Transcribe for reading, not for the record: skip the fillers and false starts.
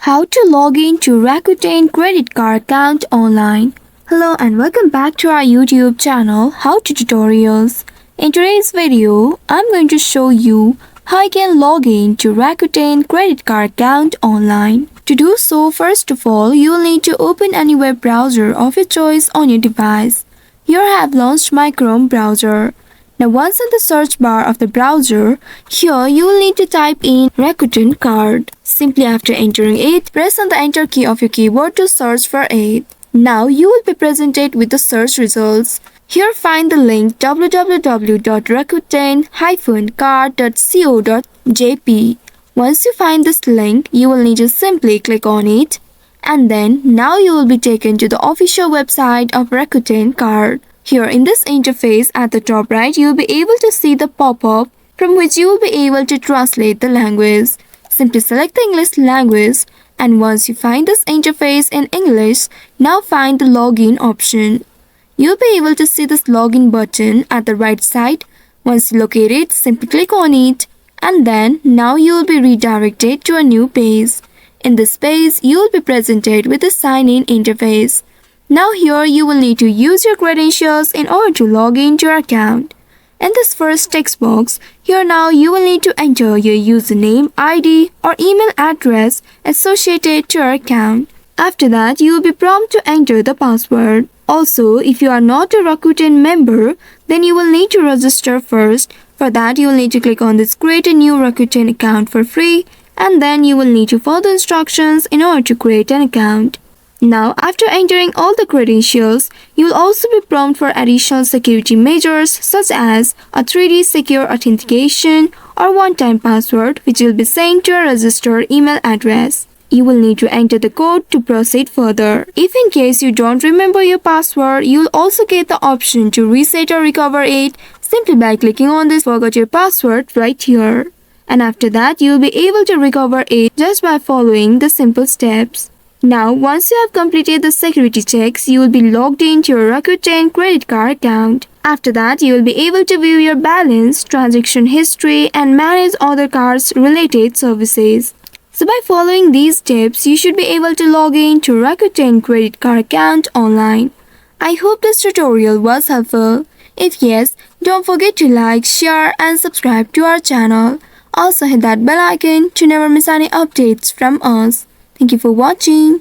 How to log in to Rakuten credit card account online. Hello and welcome back to our YouTube channel How to Tutorials. In today's video, I'm going to show you how you can log in to Rakuten credit card account online. To do so, first of all, you will need to open any web browser of your choice on your device. Here I have launched my Chrome browser. Now once in the search bar of the browser, here you will need to type in Rakuten card. Simply after entering it, press on the enter key of your keyboard to search for it. Now you will be presented with the search results. Here find the link www.rakuten-card.co.jp. Once you find this link, you will need to simply click on it. And then now you will be taken to the official website of Rakuten card. Here in this interface at the top right, you will be able to see the pop-up from which you will be able to translate the language. Simply select the English language, and once you find this interface in English, now find the login option. You'll be able to see this login button at the right side. Once you locate it, simply click on it, and then now you will be redirected to a new page. In this page, you will be presented with a sign-in interface. Now here you will need to use your credentials in order to log into your account. In this first text box, here now you will need to enter your username, ID or email address associated to your account. After that, you will be prompted to enter the password. Also, if you are not a Rakuten member, then you will need to register first. For that, you will need to click on this create a new Rakuten account for free, and then you will need to follow the instructions in order to create an account. Now, after entering all the credentials, you will also be prompted for additional security measures such as a 3D secure authentication or one-time password which will be sent to your registered email address. You will need to enter the code to proceed further. If in case you don't remember your password, you will also get the option to reset or recover it simply by clicking on this forgot your password right here. And after that, you will be able to recover it just by following the simple steps. Now, once you have completed the security checks, you will be logged into your Rakuten credit card account. After that, you will be able to view your balance, transaction history, and manage other cards related services. So by following these steps, you should be able to log in to Rakuten credit card account online. I hope this tutorial was helpful. If yes, don't forget to like, share, and subscribe to our channel. Also hit that bell icon to never miss any updates from us. Thank you for watching.